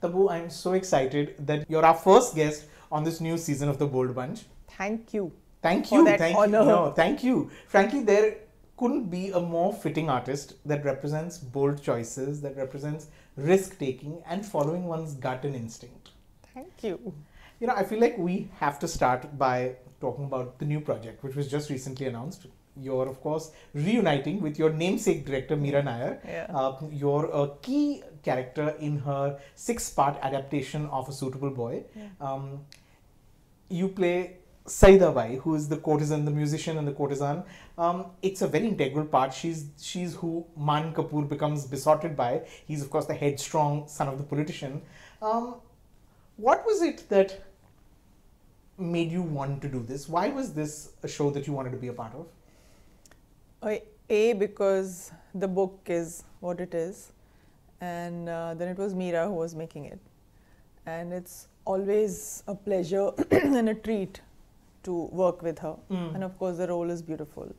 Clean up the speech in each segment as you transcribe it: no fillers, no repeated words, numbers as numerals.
Tabu, I'm so excited that you're our first guest on this new season of The Bold Bunch. Thank you. Thank For you. that Thank honor. you. No, thank you. Frankly, there couldn't be a more fitting artist that represents bold choices, that represents risk taking and following one's gut and instinct. Thank you. You know, I feel like we have to start by talking about the new project, which was just recently announced. You're, of course, reuniting with your namesake director, Meera Nair. Yeah. You're a key character in her 6-part adaptation of A Suitable Boy. Yeah. You play Saida Bai, who is the courtesan, the musician and the courtesan. It's a very integral part. She's who Man Kapoor becomes besotted by. He's, of course, the headstrong son of the politician. What was it that made you want to do this? Why was this a show that you wanted to be a part of? Because the book is what it is, and then it was Meera who was making it. And it's always a pleasure and a treat to work with her. And of course, the role is beautiful.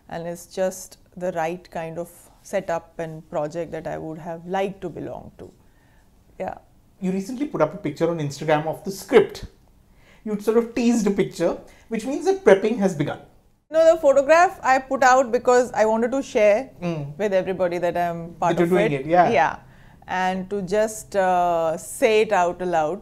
And it's just the right kind of setup and project that I would have liked to belong to. Yeah. You recently put up a picture on Instagram of the script. You sort of teased a picture, which means that prepping has begun. No, the photograph I put out because I wanted to share with everybody that I'm part that of you're doing it. Yeah. Yeah. And to just say it out aloud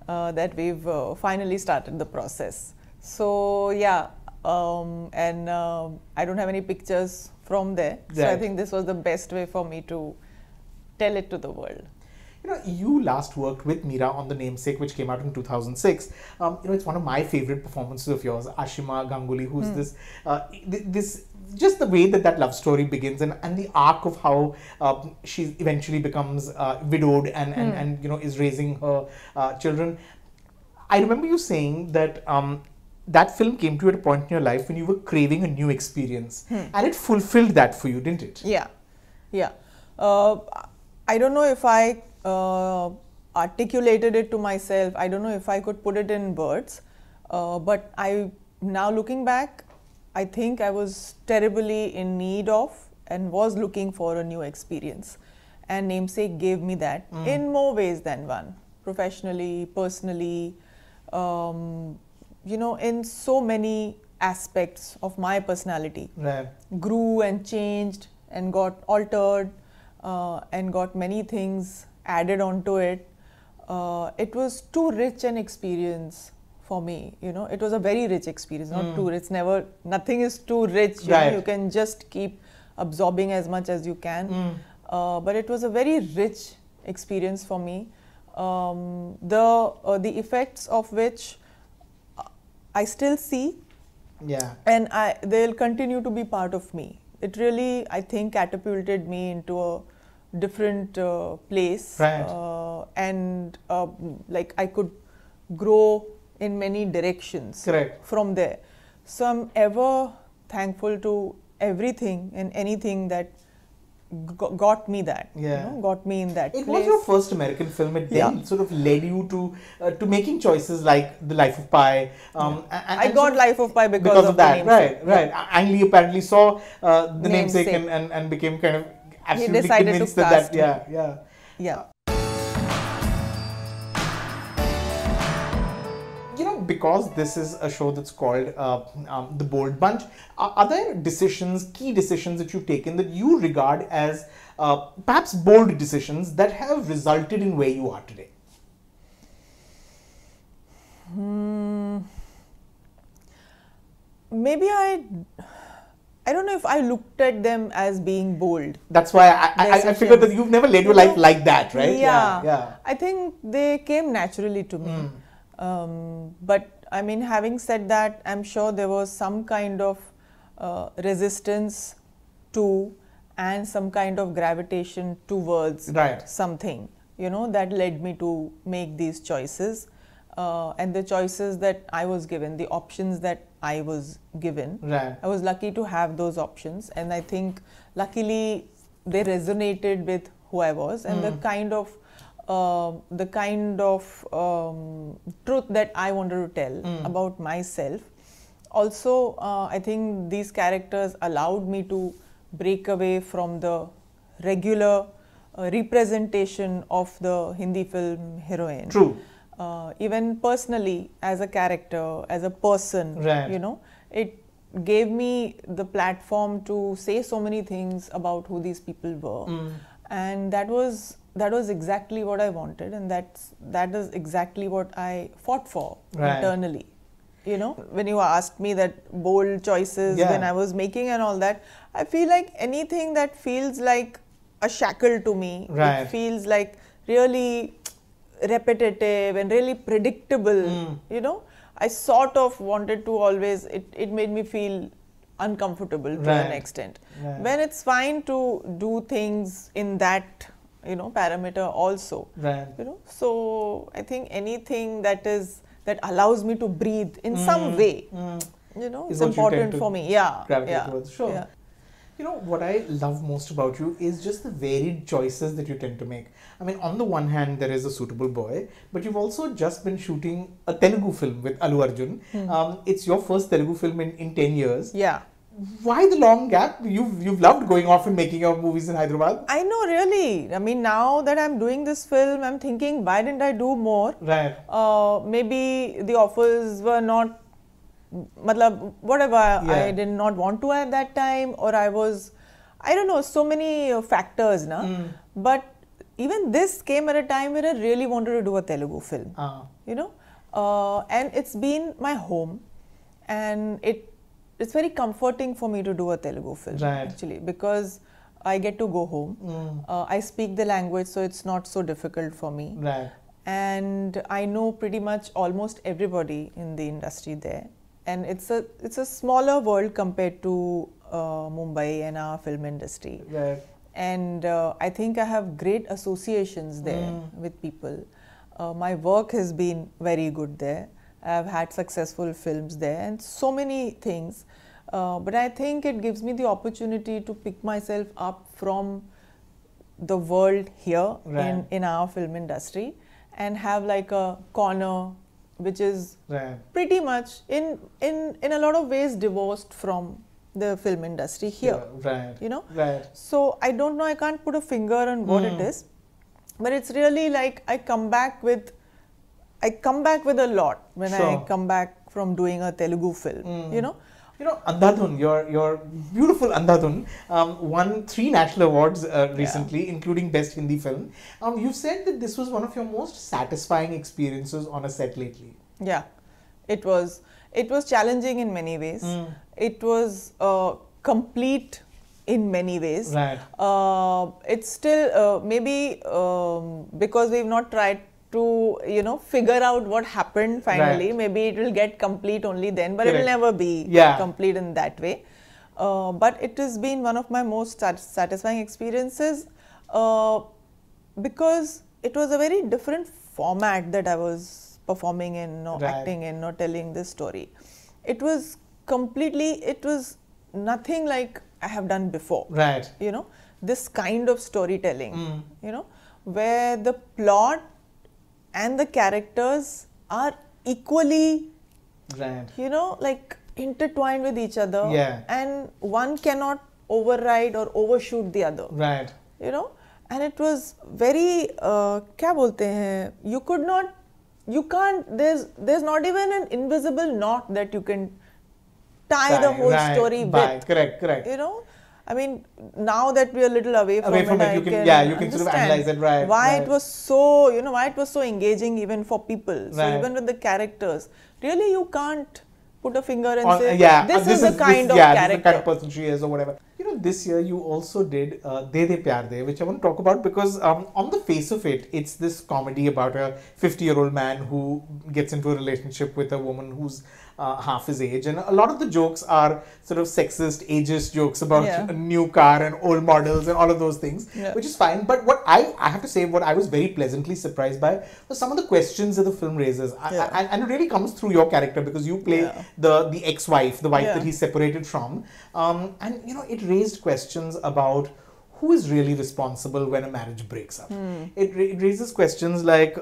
that we've finally started the process. So, yeah. I don't have any pictures from there. So, I think this was the best way for me to tell it to the world. You know, you last worked with Meera on The Namesake, which came out in 2006. You know, it's one of my favorite performances of yours, Ashima Ganguly, who's this, just the way that love story begins and the arc of how she eventually becomes widowed and you know, is raising her children. I remember you saying that that film came to you at a point in your life when you were craving a new experience, and it fulfilled that for you, didn't it? Yeah, yeah. I don't know if I articulated it to myself. I don't know if I could put it in words. But now looking back, I think I was terribly in need of and was looking for a new experience. And Namesake gave me that in more ways than one. Professionally, personally, you know, in so many aspects of my personality. Right. Grew and changed and got altered and got many things added onto it. It was too rich an experience for me, you know. It was a very rich experience, not too rich. Nothing is too rich. You know, you can just keep absorbing as much as you can. But it was a very rich experience for me. The effects of which I still see, and they'll continue to be part of me. It really, I think, catapulted me into a different place, right. And like I could grow in many directions. Correct. From there. So I'm ever thankful to everything and anything that got me that, you know, got me in that place. It was your first American film. It then sort of led you to making choices like The Life of Pi. I got Life of Pi because of that. Namesake. Right. Ang Lee apparently saw The Namesake and became kind of absolutely convinced that. Yeah. You know, because this is a show that's called The Bold Bunch, are there key decisions that you've taken that you regard as perhaps bold decisions that have resulted in where you are today? Maybe I don't know if I looked at them as being bold. That's why I figured that you've never led your life like that, right? Yeah. I think they came naturally to me. But I mean, having said that, I'm sure there was some kind of resistance to and some kind of gravitation towards something, you know, that led me to make these choices. And the choices that I was given, the options that I was given, I was lucky to have those options. And I think luckily they resonated with who I was and the kind of truth that I wanted to tell about myself. Also, I think these characters allowed me to break away from the regular representation of the Hindi film heroine. True. Even personally, as a character, as a person, Right. you know, it gave me the platform to say so many things about who these people were, and that was exactly what I wanted, and that is exactly what I fought for internally. You know, when you asked me that bold choices when I was making and all that, I feel like anything that feels like a shackle to me, it feels like really repetitive and really predictable, you know, I sort of wanted to always, it made me feel uncomfortable to an extent. When it's fine to do things in that, you know, parameter also, you know, so I think anything that allows me to breathe in some way, you know, it's important for me. Sure. You know, what I love most about you is just the varied choices that you tend to make. I mean, on the one hand, there is A Suitable Boy, but you've also just been shooting a Telugu film with Allu Arjun. It's your first Telugu film in 10 years. Yeah. Why the long gap? You've loved going off and making your movies in Hyderabad. I know, really. I mean, now that I'm doing this film, I'm thinking, why didn't I do more? Right. Maybe the offers were not, whatever, I did not want to at that time, or I don't know, so many factors, but even this came at a time where I really wanted to do a Telugu film, you know, and it's been my home, and it's very comforting for me to do a Telugu film, actually, because I get to go home, I speak the language, so it's not so difficult for me, and I know pretty much almost everybody in the industry there. And it's a smaller world compared to Mumbai and our film industry. And I think I have great associations there with people. My work has been very good there. I've had successful films there and so many things. But I think it gives me the opportunity to pick myself up from the world here in our film industry and have like a corner which is pretty much in a lot of ways divorced from the film industry here, you know. So I don't know, I can't put a finger on what it is, but it's really like I come back with a lot when I come back from doing a Telugu film, you know. You know, Andhadhun, your beautiful Andhadhun won 3 national awards recently, including Best Hindi Film. You've said that this was one of your most satisfying experiences on a set lately. Yeah, it was challenging in many ways. It was complete in many ways. It's still maybe because we've not tried to, you know, figure out what happened finally. Maybe it will get complete only then, but it will never be complete in that way. But it has been one of my most satisfying experiences because it was a very different format that I was performing in or acting in or telling this story. It was nothing like I have done before. You know, this kind of storytelling, you know, where the plot and the characters are equally, you know, like intertwined with each other, and one cannot override or overshoot the other. You know, and it was very, क्या बोलते हैं? You can't. There's not even an invisible knot that you can tie the whole story with. Correct. You know. I mean, now that we are a little away from it, you can sort of analyze it, why it was so, you know, why it was so engaging even for people. So even with the characters, really you can't put a finger and say, this is the kind of character. This is the kind of person she is or whatever. You know, this year you also did De De Pyar De, which I want to talk about because on the face of it, it's this comedy about a 50-year-old man who gets into a relationship with a woman who's half his age, and a lot of the jokes are sort of sexist, ageist jokes about a new car and old models and all of those things, which is fine. But what I have to say, what I was very pleasantly surprised by was some of the questions that the film raises, and it really comes through your character because you play the ex-wife, the wife that he's separated from, and you know, it raised questions about who is really responsible when a marriage breaks up. It raises questions like,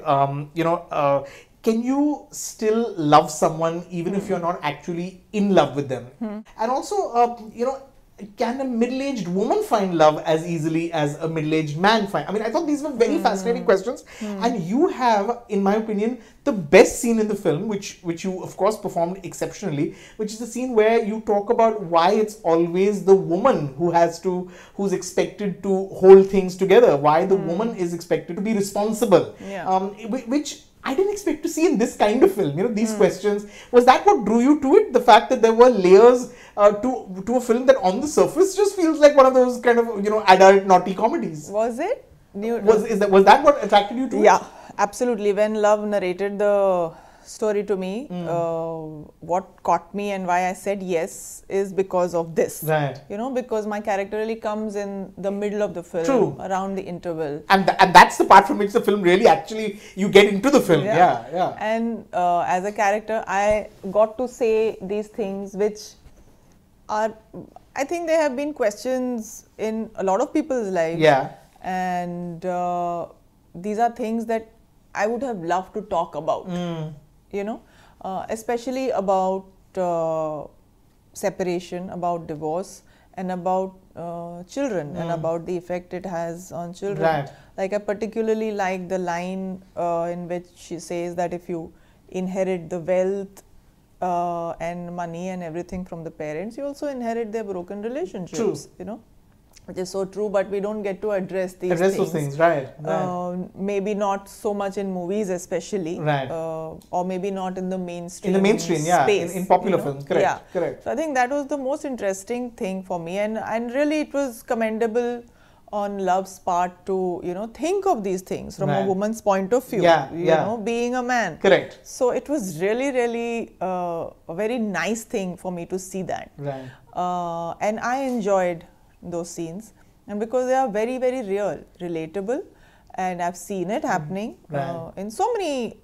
you know, can you still love someone even if you're not actually in love with them? And also, you know, can a middle-aged woman find love as easily as a middle-aged man find? I mean, I thought these were very fascinating questions. And you have, in my opinion, the best scene in the film, which you of course performed exceptionally, which is the scene where you talk about why it's always the woman who's expected to hold things together, why the woman is expected to be responsible, which I didn't expect to see in this kind of film. You know, these questions. Was that what drew you to it? The fact that there were layers to a film that on the surface just feels like one of those kind of, you know, adult naughty comedies. Was it? Was that what attracted you to it? Yeah, absolutely. When Love narrated the story to me, what caught me and why I said yes is because of this. Right. You know, because my character really comes in the middle of the film, True. around the interval. And that's the part from which the film really actually, you get into the film. Yeah. And as a character, I got to say these things which are, I think there have been questions in a lot of people's lives. Yeah. And these are things that I would have loved to talk about. You know, especially about separation, about divorce, and about children, and about the effect it has on children. Right. Like, I particularly like the line in which she says that if you inherit the wealth and money and everything from the parents, you also inherit their broken relationships. True. You know, which is so true, but we don't get to address these those things, right. Maybe not so much in movies, especially, right. Or maybe not in the mainstream. Yeah, space, in popular films, correct. Yeah. Correct. So I think that was the most interesting thing for me, and really it was commendable on Love's part to, you know, think of these things from a woman's point of view. You know, being a man. Correct. So it was really a very nice thing for me to see that. Right. And I enjoyed those scenes, and because they are very real, relatable, and I've seen it happening in so many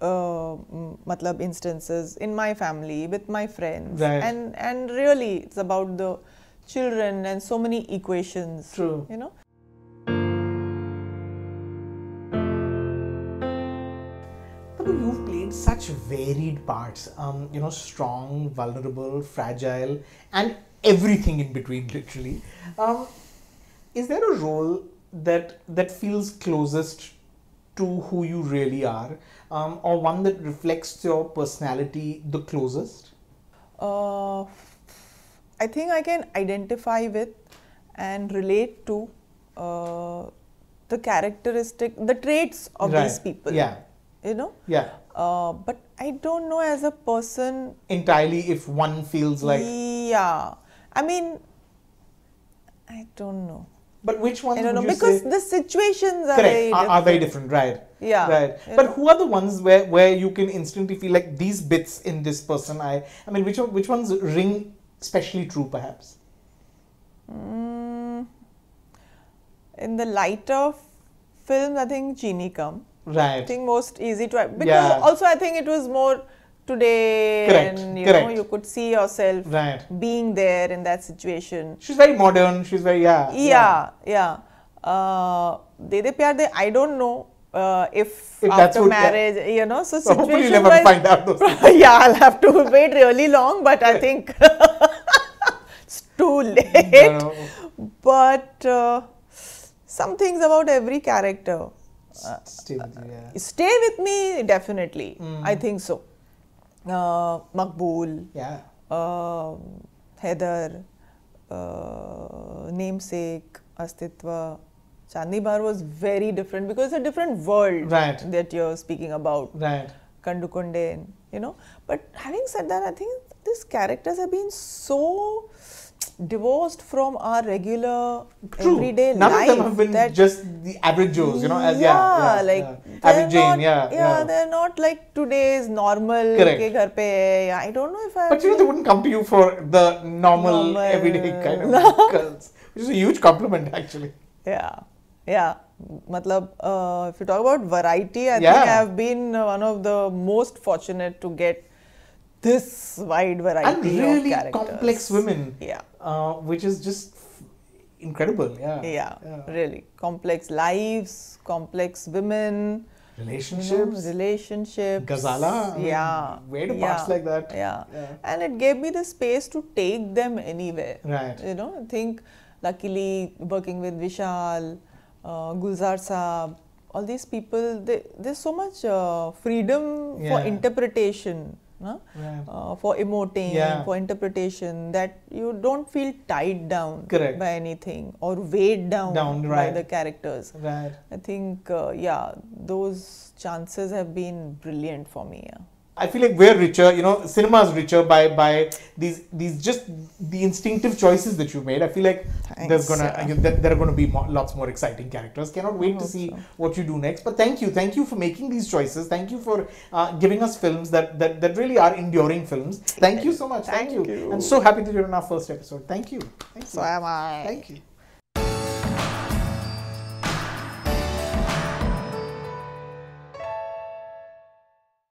instances in my family, with my friends, and really it's about the children and so many equations. True. You know. You've played such varied parts, you know, strong, vulnerable, fragile, and everything in between, literally. Is there a role that feels closest to who you really are, or one that reflects your personality the closest? I think I can identify with and relate to the the traits of these people. Yeah. You know? Yeah. But I don't know as a person entirely if one feels like. Yeah. I mean, I don't know. But which ones I don't know, would you because say? the situations are very different, right? Yeah. Right. But who are the ones where you can instantly feel like these bits in this person? I mean, which ones ring especially true, perhaps? In the lighter films, I think Chini Kam. Right. I think most easy to, because also I think it was more today, and you know, you could see yourself being there in that situation. She's very modern. She's very De De Pyar De, I don't know if after marriage, you know, so hopefully you'll never find out those things. I'll have to wait really long, but I think it's too late. No. But some things about every character stay with you, stay with me, definitely. I think so. Maqbool, Heather, Namesake, Astitva. Chandni Bahar was very different because it's a different world that you're speaking about. Right. Kandukonde, you know. But having said that, I think these characters have been so divorced from our regular everyday life. None of them have been just the average Joes, you know, as average Jane, they're not like today's normal. Correct. I don't know if I. But you know, they wouldn't come to you for the normal everyday kind of girls, which is a huge compliment, actually. Matlab, if you talk about variety, I think I have been one of the most fortunate to get this wide variety and really of characters. Complex women, which is just incredible. Really complex lives, complex women, relationships, relationships, Ghazala, I mean, where do parts like that? Yeah. And it gave me the space to take them anywhere. Right. You know, I think luckily working with Vishal, Gulzar Saab, all these people, there's so much freedom for interpretation. For emoting, for interpretation, that you don't feel tied down by anything or weighed down by the characters. Right. I think, those chances have been brilliant for me. Yeah. I feel like we're richer, you know, cinema is richer by these just the instinctive choices that you made. I feel like there are going to be lots more exciting characters. Cannot wait to see what you do next. But thank you for making these choices. Thank you for giving us films that really are enduring films. Thank you so much. Thank you. I'm so happy that you're on our first episode. Thank you. So am I. Thank you.